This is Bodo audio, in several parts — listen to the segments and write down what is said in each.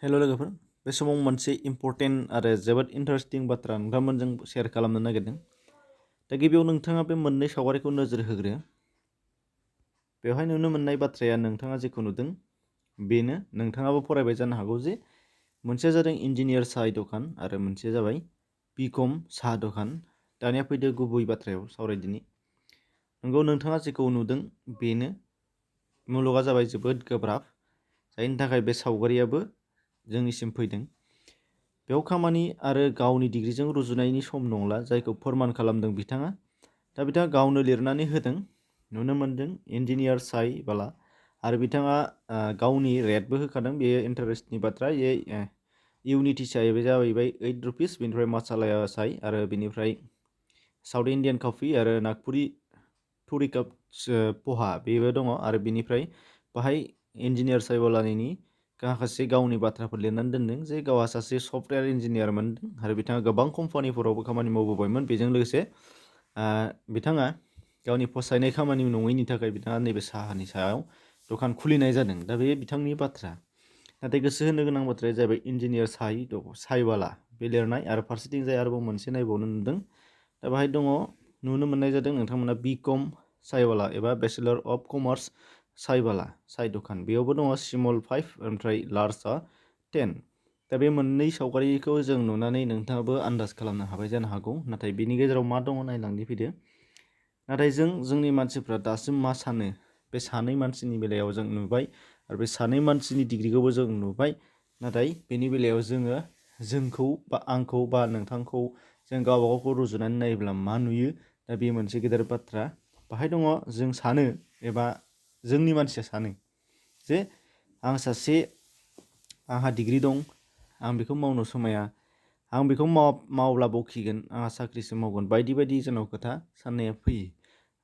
हेल' लोगोफोर, बे समाव मोनसे इम्परटेन्ट आरो जोबोद इन्टारेस्टिं बाथ्रा नोंथांमोनजों शेयार खालामनो नागिरदों। दा गिबियाव नोंथाङा बे मोननै सावगारिखौ नोजोर होग्रो। बेवहाय नुनो मोननाय बाथ्राया नोंथाङा जेखौ नुदों बेनो नोंथाङाबो फरायबाय जानो हागौ जे मोनसेया जादों इन्जिनियार साहा दखान आरो मोनसेया जाबाय बिकम साहा दखान। दानिया फैदो गुबै बाथ्रायाव सावरायदिनि। नंगौ, नोंथाङा जेखौ नुदों बेनो। मुलुगा जाबाय जोबोद गोब्राब, जायनि थाखाय बे सावगारियाबो जोंनिसिम फैदों। बेयाव खामानि आरो गावनि डिग्रिजों रुजुनायनि सम नंला, जायखौ फोरमान खालामदों बिथाङा। दा बिथाङा गावनो लिरनानै होदों, नुनो मोन्दों इन्जिनियार साइ बाला, आरो बिथाङा गावनि रेटबो होखादों। बेयो इन्टारेस्टनि बाथ्रा। इउनिटि साइ बे जाहैबाय 8 रुपिस, बेनिफ्राय मसाला साइ आरो बेनिफ्राय साउथ इन्डियान कफि आरो नागपुरी थुरि काप पहा बेबो दङ। आरो बेनिफ्राय बाहाय इन्जिनियार साइबालानि माखासे गावनि बाथ्राफोर लिरनानै दोनदों जे गावहा सासे सफ्टवेयार इन्जिनियार मोनदों आरो बिथाङा गोबां कम्पानिफोरावबो खामानि मावबोबायमोन। बेजों लोगोसे बिथाङा गावनि फसायनाय खामानि नङैनि थाखाय बिथाङा नैबे साहानि सायाव दखान खुलिनाय जादों। दा बे बिथांनि बाथ्रा। नाथाय गोसो होनो गोनां बाथ्राया जाबाय इन्जिनियार साइबाला बे लिरनाय, आरो फारसेथिं जाय आरोबाव मोनसे नायबावनो नुदों। दा बाहाय दङ, नुनो मोननाय जादों नोंथांमोना बिकम साइबाला एबा बेचेलर अफ कमार्स साइबाला साइ दखान। बेयावबो दङ स्मल 5 ओमफ्राय लार्जआ 10। दा बे मोननै सावगारिखौ जों नुनानै नोंथाङाबो आन्दाज खालामनो हाबाय जानो हागौ। नाथाय बेनि गेजेराव मा दङ नायलांनि फैदो। नाथाय जोंनि मानसिफ्रा दासिम मा सानो, बे सानै मानसिनि बेलायाव जों नुबाय, आरो बे सानै मानसिनि डिग्रिखौबो जों नुबाय। नाथाय बेनि बेलायाव जोंखौ बा आंखौ बा नोंथांखौ जों गावबा गावखौ रुजुनानै नायोब्ला मा नुयो? दा बे मोनसे गेदेर बाथ्रा। बाहाय दङ, जों सानो एबा जोंनि मानसिया सानो जे आंहा डिग्रि दं, आं बेखौ मावनो समाया, आं बेखौ मावब्ला बखिगोन, आंहा साख्रिसो मावगोन, बायदि बायदि जोंनाव खोथा साननाया फैयो।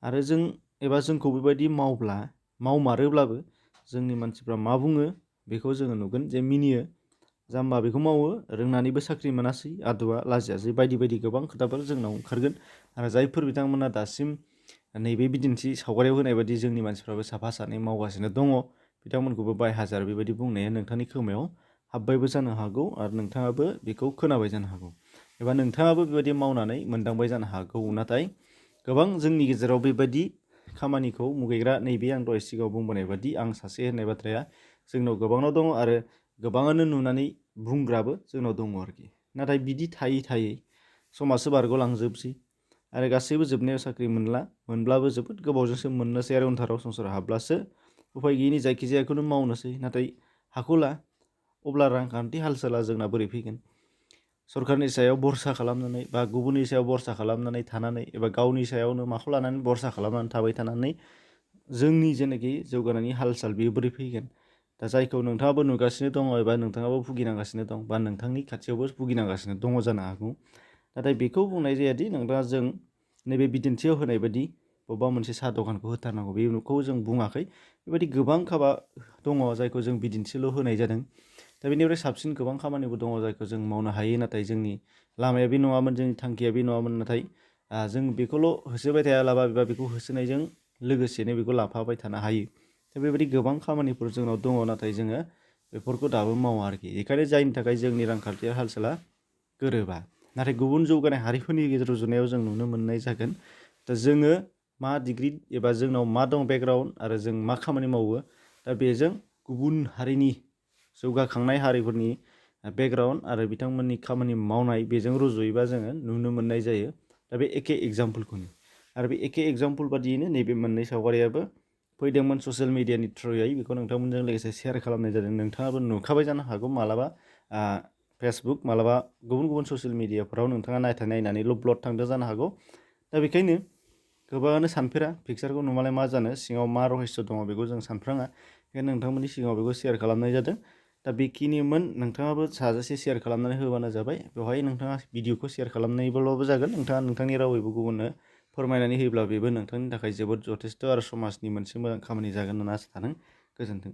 आरो जोंखौ बेबायदि मावमारोब्लाबो जोंनि मानसिफ्रा मा बुङो बेखौ जोङो नुगोन जे मिनियो। जाम्बा बेखौ मावो, रोंनानैबो साख्रि मोनासै, आदुआ लाजियासै, बायदि बायदि गोबां खोथाफोर जोंनाव ओंखारगोन। आरो जायफोर बिथांमोना दासिम नैबे बिदिन्थि सावगारियाव होनाय बायदि जोंनि मानसिफ्राबो साफा सानै मावगासिनो दङ, बिथांमोनखौबो बाय हाजार बेबायदि बुंनाया नोंथांनि खोमायाव हाबबायबो जानो हागौ, आरो नोंथाङाबो बेखौ खोनाबाय जानो हागौ, एबा नोंथाङाबो बेबायदि मावनानै मोनदांबाय जानो हागौ। नाथाय गोबां जोंनि गेजेराव बेबायदि खामानिखौ मुगैग्रा, नैबे आं दहाय सिगाङाव बुंबोनाय बादि आं सासे होननाय बाथ्राया जोंनाव गोबांनाव दङ, आरो गोबाङानो नुनानै बुंग्राबो जोंनाव दङ आरोखि। नाथाय बिदि थायै थायै समासो बारग'लांजोबसै, आरो गासैबो जोबनायाव साख्रि मोनब्लाबो जोबोद गोबावजोंसो मोननोसै, आरो उनथाराव संसाराव हाब्लासो उफाय गैयिनि जायखिजायाखौनो मावनोसै। नाथाय हाखौला अब्ला रांखान्थि हाल-साला जोंना बोरै फैगोन? सरकारनि सायाव भरसा खालामनानै बा गुबुननि सायाव भरसा खालामनानै थानानै, एबा गावनि सायावनो माखौ लानानै भरसा खालामनानै थाबाय थानानै जोंनि जेनाखि जौगानायनि हाल-साल बेयो बोरै फैगोन? दा जायखौ नोंथाङाबो नुगासिनो दङ, एबा नोंथाङाबो भुगिनांगासिनो दं, बा नोंथांनि खाथियावबो भुगिनांगासिनो दङ जानो हागौ। नाथाय बेखौ बुंनाय जायादि नोंथाङा जों नैबे बिदिन्थियाव होनाय बायदि बबेबा मोनसे साहा दखानखौ होथारनांगौ, बेखौ जों बुङाखै। बेबायदि गोबां खाबा दङ जायखौ जों बिदिन्थिल' होनाय जादों। दा बेनिफ्राय साबसिन गोबां खामानिबो दङ जायखौ जों मावनो हायो, नाथाय जोंनि लामाया बे नङामोन, जोंनि थांखिया बे नङामोन। नाथाय जों बेखौल' होसोबाय थायालाबा, एबा बेखौ होसोनायजों लोगोसेनो बेखौ लाफाबाय थानो हायो। दा बेबायदि गोबां खामानिफोर जोंनाव दङ, नाथाय जोङो बेफोरखौ दाबो मावा आरोखि। बेखायनो जायनि थाखाय जोंनि रांखान्थिया हाल-साला गोरोबा। नाथाय गुबुन जौगानाय हारिफोरनि रुजुनायाव जों नुनो मोननाय जागोन। दा जोङो मा डिग्रि, एबा जोंनाव मा दं बेकग्राउन्ड, आरो जों मा खामानि मावो, दा बेजों गुबुन हारिनि जौगाखांनाय हारिफोरनि बेकग्राउन्ड आरो बिथांमोननि खामानि मावनाय बेजों रुजुयोबा जोङो नुनो मोननाय जायो। दा बे एखे एग्जाम्पलखौनो, आरो बे एखे एग्जाम्पल बादियैनो नैबे मोननै सावगारियाबो फैदोंमोन ससियेल मिडियानि थ्रुयै। बेखौ नोंथांमोनजों लोगोसे शेयार खालामनाय जादों। नोंथाङाबो नुखाबाय जानो हागौ मालाबा फेसबुक, मालाबा गुबुन गुबुन ससियेल मिडियाफोराव नोंथाङा नायनानै ल'ड थांदों जानो हागौ। दा बेखायनो गोबाङानो सानफेरा पिक्सारखौ नुमालाय मा जानो, सिङाव मा रहस्य दङ बेखौ जों सानफ्राङा। बेखायनो नोंथांमोननि सिगाङाव बेखौ शेयार खालामनाय जादों। दा बेखिनिमोन, नोंथाङाबो साजासे शेयार खालामनानै होबानो जाबाय। बेवहाय नोंथाङा भिडिअखौ शेयार खालामनायब्लाबो जागोन, नोंथाङा नोंथांनि रावैबो गुबुननो फोरमायनानै होयोब्ला बेबो नोंथांनि थाखाय जोबोद जथेस्थ', आरो समाजनि मोनसे मोजां खामानि जागोन होनना आसा थादों। गोजोन्थों।